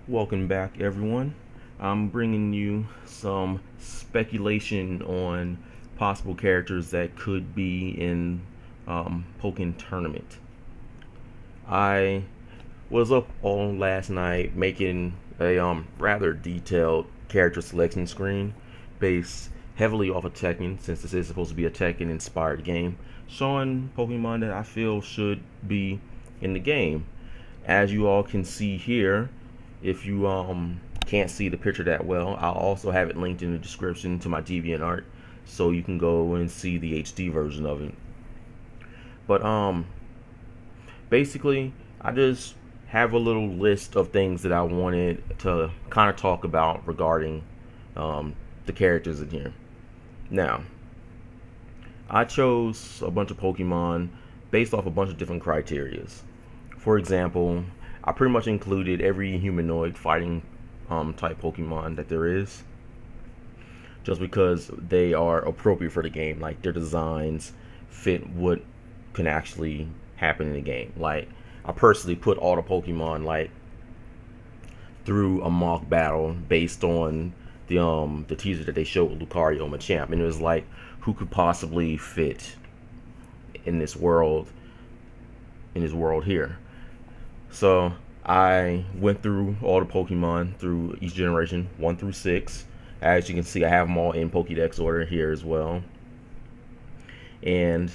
Welcome back, everyone. I'm bringing you some speculation on possible characters that could be in Pokken Tournament. I was up all last night making a rather detailed character selection screen based heavily off of Tekken, since this is supposed to be a Tekken inspired game, showing Pokemon that I feel should be in the game. As you all can see here, if you can't see the picture that well, I'll also have it linked in the description to my DeviantArt, so you can go and see the HD version of it. But basically, I just have a little list of things that I wanted to kind of talk about regarding the characters in here. Now, I chose a bunch of Pokemon based off a bunch of different criterias. For example, I pretty much included every humanoid fighting type Pokemon that there is, just because they are appropriate for the game. Like, their designs fit what can actually happen in the game. Like, I personally put all the Pokemon like through a mock battle based on the teaser that they showed with Lucario and Machamp, and it was like, who could possibly fit in this world here. So I went through all the Pokemon through each generation, 1 through 6. As you can see, I have them all in Pokédex order here as well. And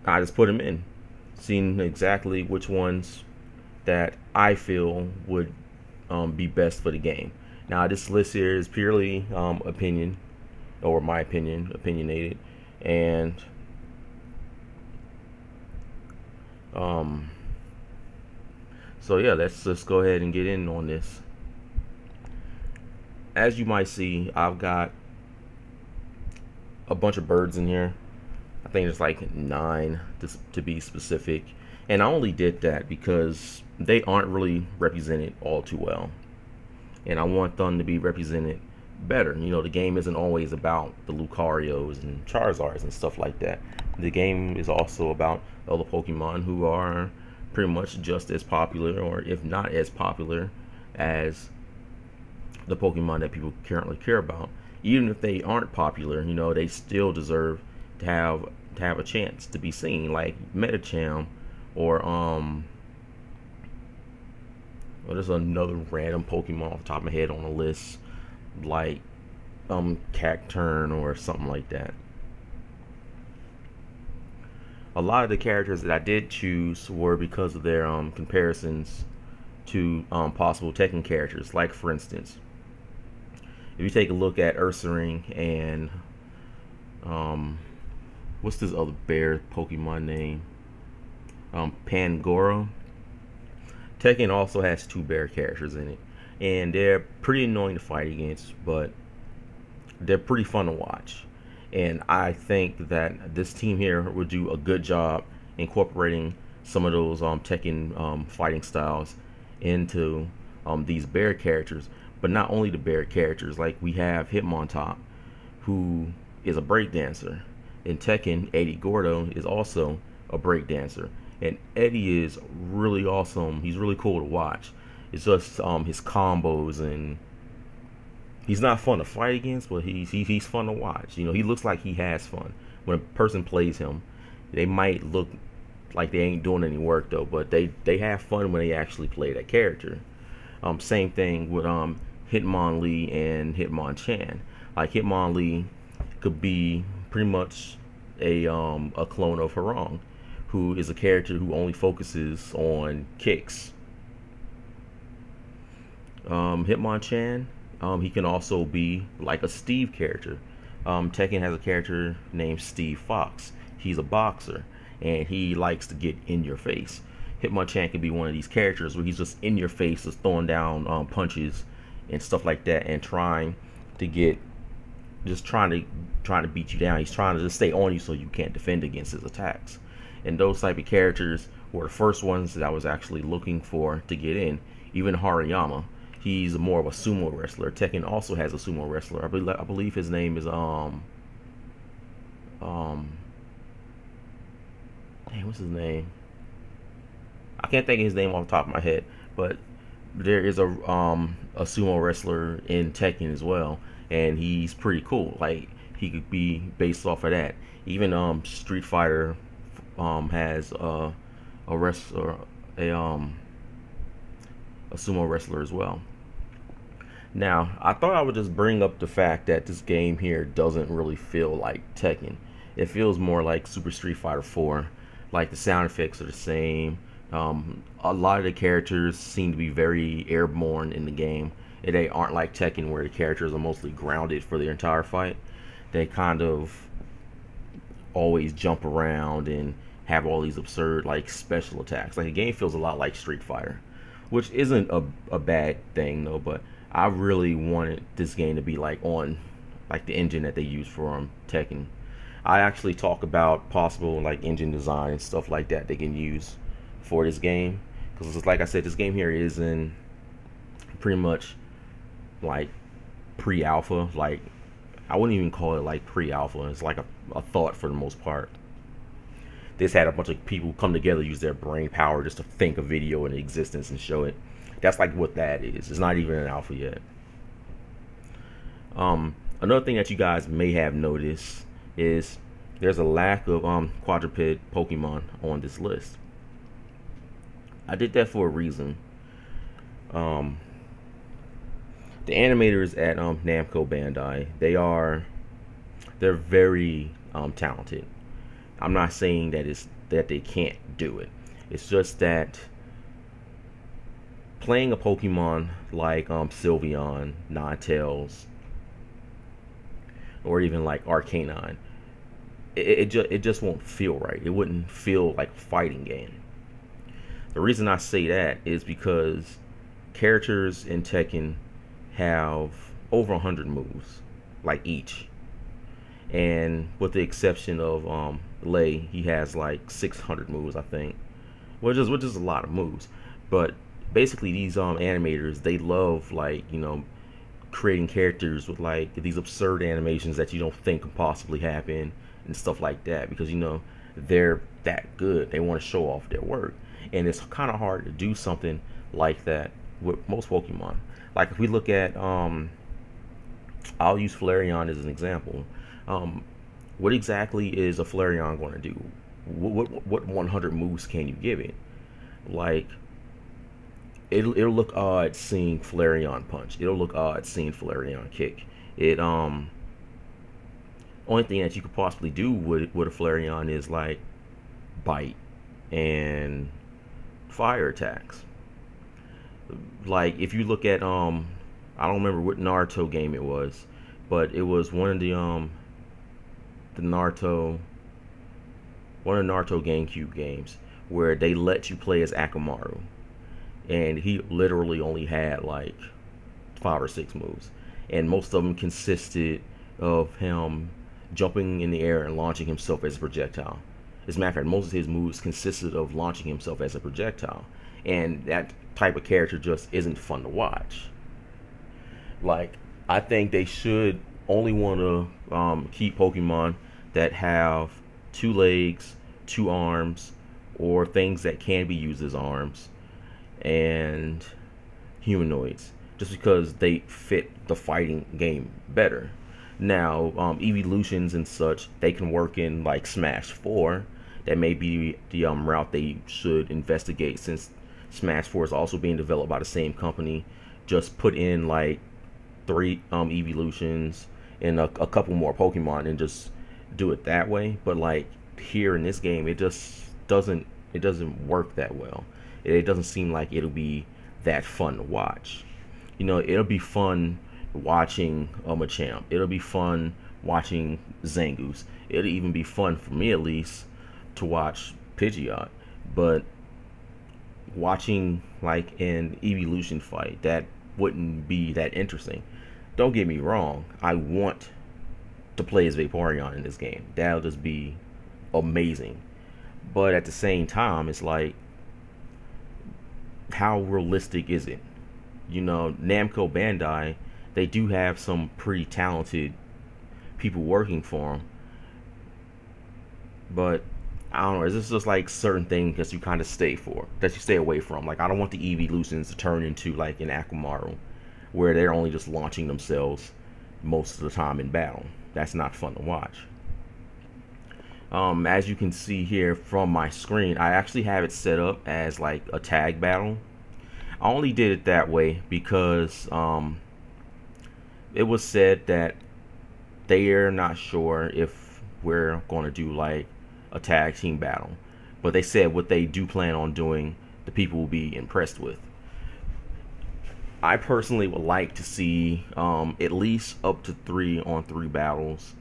I just put them in, seeing exactly which ones that I feel would be best for the game. Now, this list here is purely opinion, or my opinion, opinionated. And so yeah, let's just go ahead and get in on this. As you might see, I've got a bunch of birds in here. I think there's like 9 to be specific. And I only did that because they aren't really represented all too well. And I want them to be represented better. You know, the game isn't always about the Lucarios and Charizards and stuff like that. The game is also about other Pokemon who are pretty much just as popular, or if not as popular, as the Pokemon that people currently care about. Even if they aren't popular, you know, they still deserve to have a chance to be seen, like Metacham, or well, there's another random Pokemon off the top of my head on the list, like Cacturn or something like that. A lot of the characters that I did choose were because of their comparisons to possible Tekken characters. Like, for instance, if you take a look at Ursaring and what's this other bear Pokemon name? Pangoro. Tekken also has 2 bear characters in it, and they're pretty annoying to fight against, but they're pretty fun to watch. And I think that this team here would do a good job incorporating some of those Tekken fighting styles into these bear characters. But not only the bear characters, like we have Hitmontop, who is a breakdancer. In Tekken, Eddie Gordo is also a breakdancer. And Eddie is really awesome. He's really cool to watch. It's just his combos, and he's not fun to fight against, but he's fun to watch. You know, he looks like he has fun. When a person plays him, they might look like they ain't doing any work though, but they have fun when they actually play that character. Same thing with Hitmonlee and Hitmonchan. Like, Hitmonlee could be pretty much a clone of Harong, who is a character who only focuses on kicks. Hitmonchan, he can also be like a Steve character. Tekken has a character named Steve Fox. He's a boxer, and he likes to get in your face. Hitmonchan can be one of these characters where he's just in your face, just throwing down punches and stuff like that, and trying to beat you down. He's trying to just stay on you so you can't defend against his attacks. And those type of characters were the first ones that I was actually looking for to get in. Even Hariyama, he's more of a sumo wrestler. Tekken also has a sumo wrestler. I believe his name is dang, what's his name? I can't think of his name off the top of my head, but there is a sumo wrestler in Tekken as well, and he's pretty cool. Like he could be based off of that. Even Street Fighter has a wrestler a sumo wrestler as well. Now, I thought I would just bring up the fact that this game here doesn't really feel like Tekken. It feels more like Super Street Fighter 4. Like the sound effects are the same. A lot of the characters seem to be very airborne in the game. They aren't like Tekken where the characters are mostly grounded for the entire fight. They kind of always jump around and have all these absurd like special attacks. Like the game feels a lot like Street Fighter, which isn't a bad thing though. But I really wanted this game to be like on like the engine that they use for Tekken. I actually talk about possible like engine design and stuff like that they can use for this game, because like I said, this game here is in pretty much like pre-alpha. Like I wouldn't even call it like pre-alpha. It's like a thought for the most part. This had a bunch of people come together, use their brain power just to think a video into existence and show it. That's like what that is. It's not even an alpha yet. Another thing that you guys may have noticed is there's a lack of quadruped Pokemon on this list. I did that for a reason. The animators at Namco Bandai, they're very talented. I'm not saying that they can't do it. It's just that playing a Pokemon like Sylveon, Ninetales, or even like Arcanine, it just won't feel right. It wouldn't feel like a fighting game. The reason I say that is because characters in Tekken have over 100 moves, like each. And with the exception of Lei, he has like 600 moves, I think, which is a lot of moves. But basically, these animators, they love like creating characters with like these absurd animations that you don't think could possibly happen and stuff like that, because they're that good. They want to show off their work, and it's kind of hard to do something like that with most Pokemon. Like if we look at I'll use Flareon as an example. What exactly is a Flareon going to do? What 100 moves can you give it? Like it'll look odd seeing Flareon punch. It'll look odd seeing Flareon kick. Only thing that you could possibly do with a Flareon is like bite and fire attacks. Like if you look at I don't remember what Naruto game it was, but it was one of the Naruto GameCube games where they let you play as Akamaru, and he literally only had like 5 or 6 moves, and most of them consisted of him jumping in the air and launching himself as a projectile. As a matter of fact, most of his moves consisted of launching himself as a projectile, and that type of character just isn't fun to watch. Like I think they should only want to keep Pokemon that have 2 legs, 2 arms, or things that can be used as arms, and humanoids, just because they fit the fighting game better. Now, evolutions and such, they can work in like Smash 4. That may be the route they should investigate, since Smash 4 is also being developed by the same company. Just put in like 3 evolutions and a couple more Pokemon and just do it that way. But like here in this game, it just doesn't work that well. It doesn't seem like it'll be that fun to watch. It'll be fun watching a Machamp. It'll be fun watching Zangoose. It'll even be fun for me, at least, to watch Pidgeot. But watching like an evolution fight, that wouldn't be that interesting. Don't get me wrong, I want to play as Vaporeon in this game. That'll just be amazing. But at the same time, it's like, how realistic is it? Namco Bandai, they do have some pretty talented people working for them, but I don't know. It's just like certain things that you kind of that you stay away from. Like I don't want the Evolutions to turn into like an Akamaru, where they're only just launching themselves most of the time in battle. That's not fun to watch. As you can see here from my screen, I actually have it set up as like a tag battle. I only did it that way because it was said that they're not sure if we're going to do like a tag team battle, but they said what they do plan on doing, the people will be impressed with. I personally would like to see at least up to 3-on-3 battles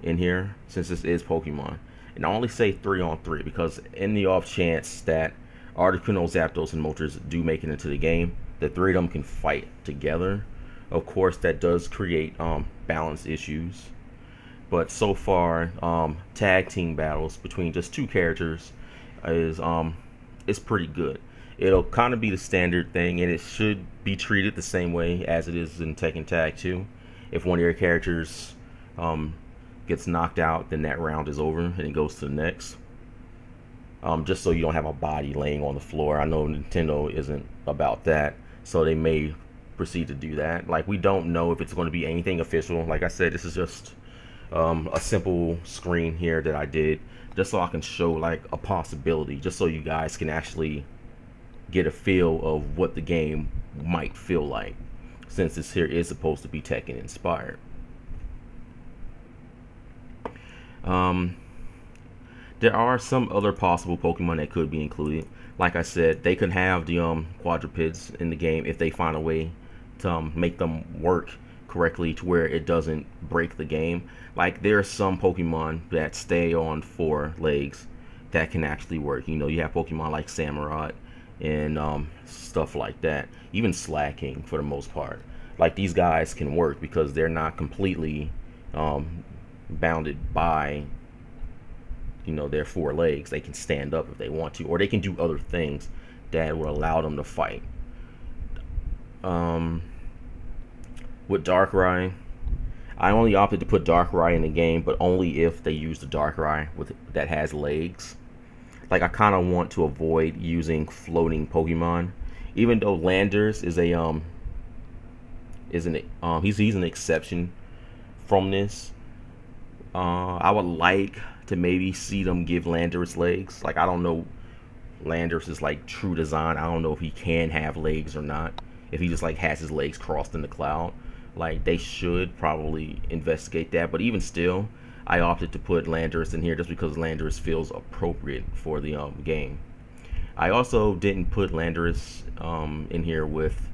in here, since this is Pokemon. And I only say 3-on-3 because in the off chance that Articuno, Zapdos, and Moltres do make it into the game, the three of them can fight together. Of course, that does create balance issues. But so far, tag team battles between just two characters is pretty good. It'll kind of be the standard thing, and it should be treated the same way as it is in Tekken Tag 2. If one of your characters gets knocked out, then that round is over and it goes to the next. Just so you don't have a body laying on the floor. I know Nintendo isn't about that, so they may proceed to do that. Like, we don't know if it's going to be anything official. Like I said, this is just a simple screen here that I did just so I can show like a possibility, just so you guys can actually get a feel of what the game might feel like, since this here is supposed to be Tekken inspired. There are some other possible Pokemon that could be included. Like I said, they could have the quadrupeds in the game if they find a way to make them work correctly to where it doesn't break the game. Like, there are some Pokemon that stay on 4 legs that can actually work. You know, you have Pokemon like Samurott and stuff like that. Even Slacking, for the most part. Like, these guys can work because they're not completely bounded by, you know, their 4 legs. They can stand up if they want to, or they can do other things that will allow them to fight. With Darkrai, I only opted to put Darkrai in the game, but only if they use the Darkrai that has legs. Like, I kind of want to avoid using floating Pokemon, even though Landers is he's an exception from this. I would like to maybe see them give Landers legs. Like, I don't know Landers' like true design. I don't know if he can have legs or not. If he just like has his legs crossed in the cloud. Like, they should probably investigate that. But even still, I opted to put Landers in here just because Landers feels appropriate for the game. I also didn't put Landers in here with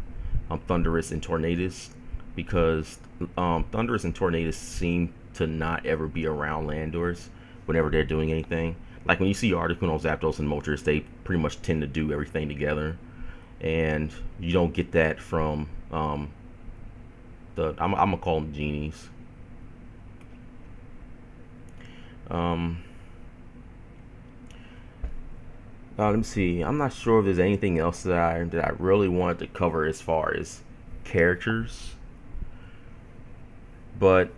Thundurus and Tornadus because Thundurus and Tornadus seem to not ever be around Landers whenever they're doing anything. Like, when you see Articuno, Zapdos, and Moltres, they pretty much tend to do everything together, and you don't get that from I'm gonna call them genies. Let me see. I'm not sure if there's anything else that I really wanted to cover as far as characters, but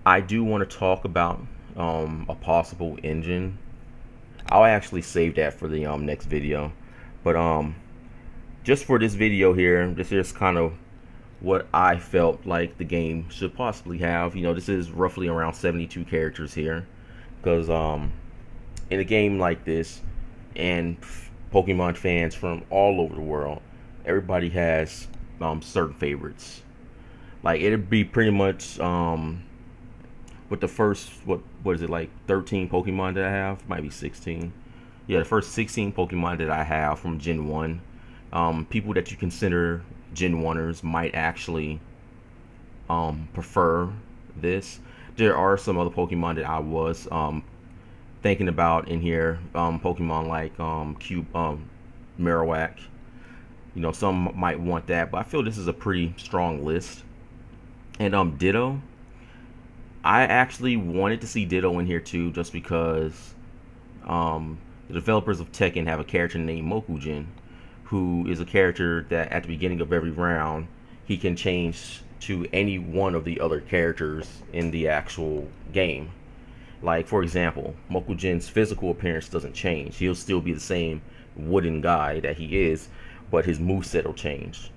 I do want to talk about a possible engine. I'll actually save that for the next video, but just for this video here, this is kind of what I felt like the game should possibly have. You know, this is roughly around 72 characters here, because in a game like this, and Pokemon fans from all over the world, everybody has certain favorites. Like, it'd be pretty much with the first, what is it, like 13 Pokemon that I have? Might be 16. Yeah, the first 16 Pokemon that I have from Gen 1. People that you consider Gen 1ers might actually prefer this. There are some other Pokemon that I was thinking about in here. Pokemon like Marowak. You know, some might want that, but I feel this is a pretty strong list. And Ditto. I actually wanted to see Ditto in here too, just because the developers of Tekken have a character named Mokujin, who is a character that at the beginning of every round, he can change to any one of the other characters in the actual game. Like, for example, Mokugen's physical appearance doesn't change. He'll still be the same wooden guy that he is, but his moveset will change.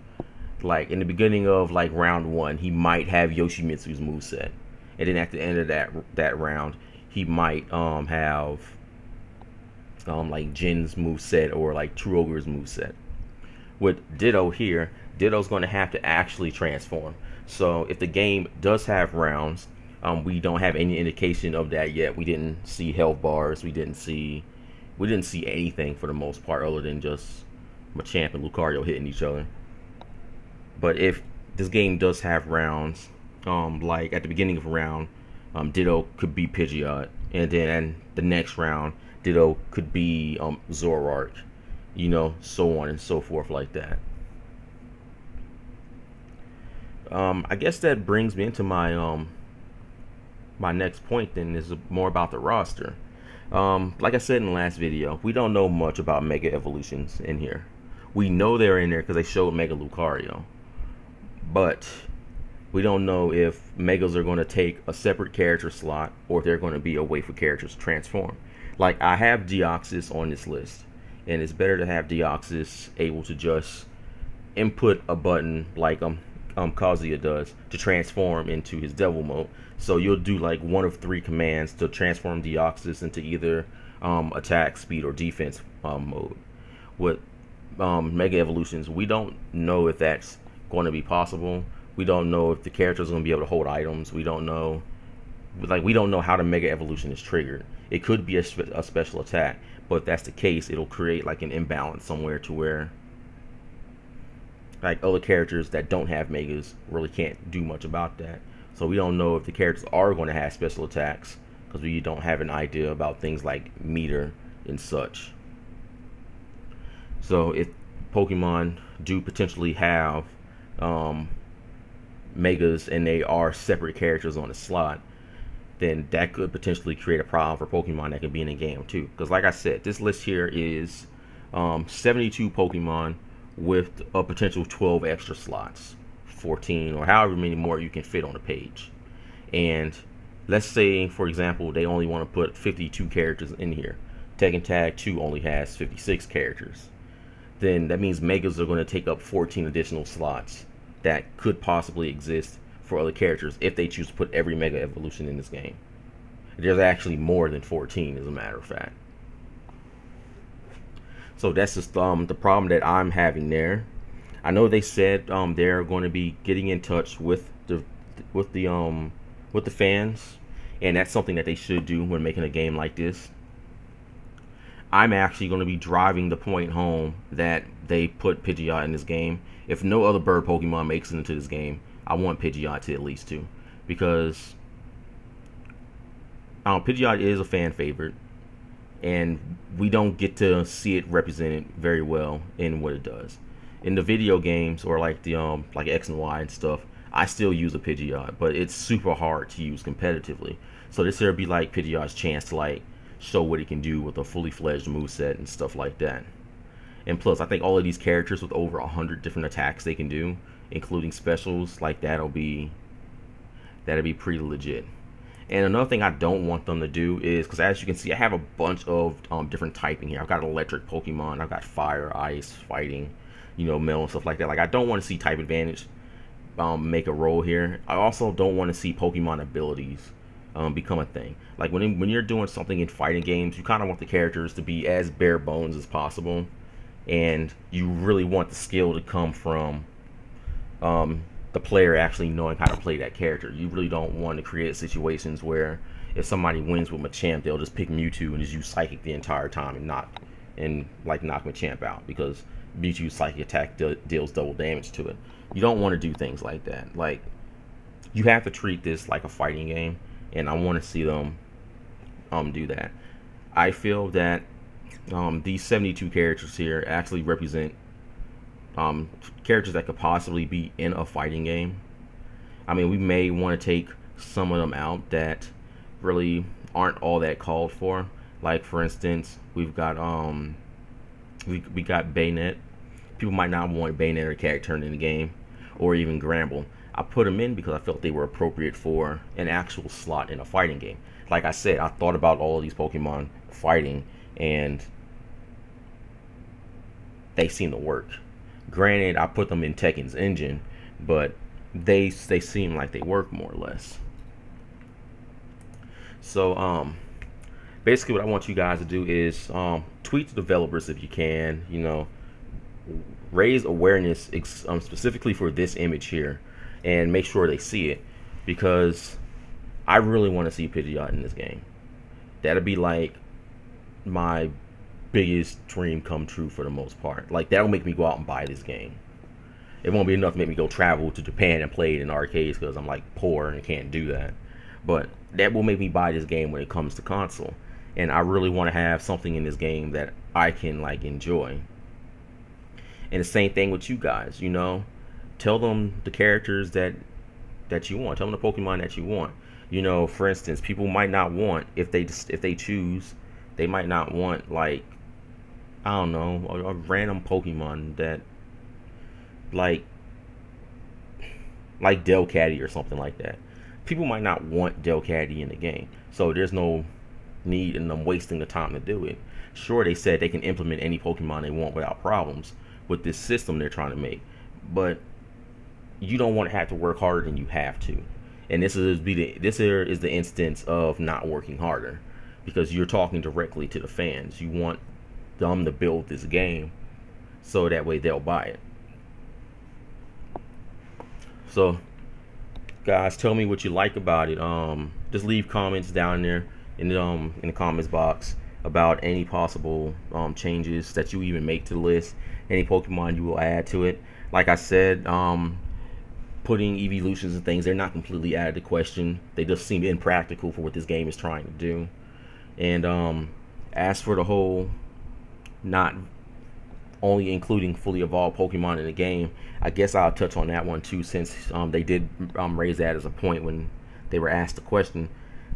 Like, in the beginning of, like, round 1, he might have Yoshimitsu's moveset. And then at the end of that round, he might have, like, Jin's moveset or, like, True Ogre's moveset. With Ditto here, Ditto's going to have to actually transform. So, if the game does have rounds, we don't have any indication of that yet. We didn't see health bars. We didn't see anything for the most part, other than just Machamp and Lucario hitting each other. But if this game does have rounds, like at the beginning of a round, Ditto could be Pidgeot, and then the next round, Ditto could be Zoroark, you know, so on and so forth like that. I guess that brings me into my my next point. Then is more about the roster. Like I said in the last video, we don't know much about Mega Evolutions in here. We know they're in there because they showed Mega Lucario, but we don't know if Megas are going to take a separate character slot or if they're going to be a way for characters to transform. Like, I have Deoxys on this list, and it's better to have Deoxys able to just input a button like Kazuya does to transform into his devil mode. So you'll do like one of 3 commands to transform Deoxys into either attack, speed, or defense mode. With Mega Evolutions, we don't know if that's going to be possible. We don't know if the characters are going to be able to hold items. We don't know how the Mega Evolution is triggered. It could be a special attack, but if that's the case, it'll create like an imbalance somewhere to where like other characters that don't have Megas really can't do much about that. So we don't know if the characters are going to have special attacks because we don't have an idea about things like meter and such. So if Pokemon do potentially have Megas and they are separate characters on the slot, then that could potentially create a problem for Pokemon that could be in a game too. Because like I said, this list here is 72 Pokemon with a potential 12 extra slots, 14 or however many more you can fit on the page. And let's say, for example, they only want to put 52 characters in here. Tekken Tag 2 only has 56 characters. Then that means Megas are going to take up 14 additional slots that could possibly exist for other characters if they choose to put every Mega Evolution in this game. There's actually more than 14, as a matter of fact. So that's just the problem that I'm having there. I know they said they're going to be getting in touch with the fans, and that's something that they should do when making a game like this. I'm actually going to be driving the point home that they put Pidgeot in this game. If no other bird Pokemon makes it into this game, I want Pidgeot to at least do, because Pidgeot is a fan favorite, and we don't get to see it represented very well in what it does. In the video games or like the like X and Y and stuff, I still use a Pidgeot, but it's super hard to use competitively. So this here would be like Pidgeot's chance to like show what it can do with a fully fledged moveset and stuff like that. And plus, I think all of these characters with over 100 different attacks they can do, including specials, like that'll be pretty legit. And another thing I don't want them to do is, because as you can see, I have a bunch of different typing here. I've got electric Pokemon, I've got fire, ice, fighting, you know, metal and stuff like that. Like, I don't want to see type advantage make a role here. I also don't want to see Pokemon abilities become a thing. Like when you're doing something in fighting games, you kind of want the characters to be as bare bones as possible, and you really want the skill to come from the player actually knowing how to play that character. You really don't want to create situations where if somebody wins with Machamp, they'll just pick Mewtwo and just use Psychic the entire time and knock Machamp out, because Mewtwo's Psychic attack deals double damage to it. You don't want to do things like that. Like, you have to treat this like a fighting game, and I want to see them do that. I feel that these 72 characters here actually represent characters that could possibly be in a fighting game. I mean, we may want to take some of them out that really aren't all that called for. Like, for instance, we've got we got Bayonet. People might not want Bayonet or character in the game, or even Granbull. I put them in because I felt they were appropriate for an actual slot in a fighting game. like I said, I thought about all of these Pokemon fighting, and they seem to work. Granted, I put them in Tekken's engine, but they seem like they work more or less. So basically what I want you guys to do is tweet the developers if you can, you know, raise awareness specifically for this image here, and make sure they see it, because I really want to see Pidgeot in this game. That'll be like my biggest dream come true for the most part. Like, that'll make me go out and buy this game. It won't be enough to make me go travel to Japan and play it in arcades, because I'm like poor and can't do that. But that will make me buy this game when it comes to console. And I really want to have something in this game that I can like enjoy. And the same thing with you guys, you know. Tell them the characters that you want. Tell them the Pokemon that you want. You know, for instance, people might not want, if they choose, they might not want, like, I don't know, a random Pokemon that like Delcatty or something like that. People might not want Delcatty in the game, so there's no need in them wasting the time to do it. Sure, they said they can implement any Pokemon they want without problems with this system they're trying to make, but you don't want to have to work harder than you have to. And this is the instance of not working harder, because you're talking directly to the fans. You want them to build this game so that way they'll buy it. So guys, tell me what you like about it. Just leave comments down there in the comments box about any possible changes that you even make to the list, any Pokemon you will add to it. Like I said, putting evolutions and things, they're not completely out of the question. They just seem impractical for what this game is trying to do. And as for the whole not only including fully evolved Pokemon in the game, I guess I'll touch on that one too, since they did raise that as a point when they were asked the question.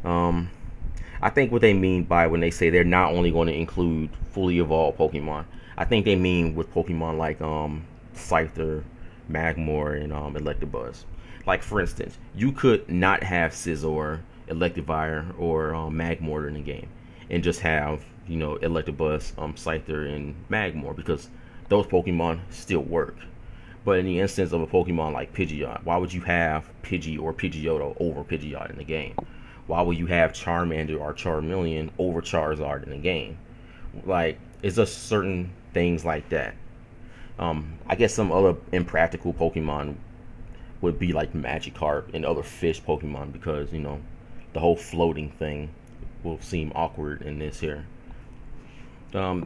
I think what they mean by when they say they're not only going to include fully evolved Pokemon, I think they mean with Pokemon like Scyther, Magmar, and Electabuzz. Like, for instance, you could not have Scizor, Electivire, or Magmar in the game, and just have, you know, Electabuzz, Scyther, and Magmar, because those Pokemon still work. But in the instance of a Pokemon like Pidgeot, why would you have Pidgey or Pidgeotto over Pidgeot in the game? Why would you have Charmander or Charmeleon over Charizard in the game? Like, it's just certain things like that. I guess some other impractical Pokemon would be like Magikarp and other fish Pokemon, because, you know, the whole floating thing will seem awkward in this here. A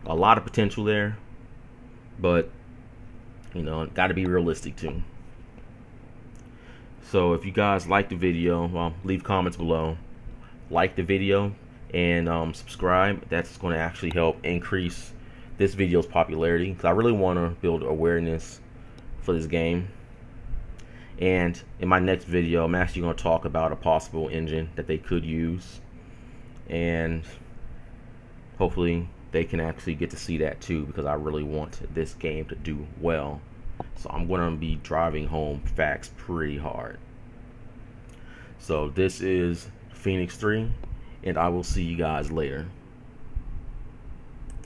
lot of potential there, but, you know, got to be realistic too. So if you guys like the video, well, leave comments below. Like the video and subscribe. That's going to actually help increase this video's popularity, because I really want to build awareness for this game. And in my next video, I'm actually going to talk about a possible engine that they could use, and hopefully they can actually get to see that too, because I really want this game to do well. So I'm going to be driving home facts pretty hard. So this is Phoenix 3, and I will see you guys later.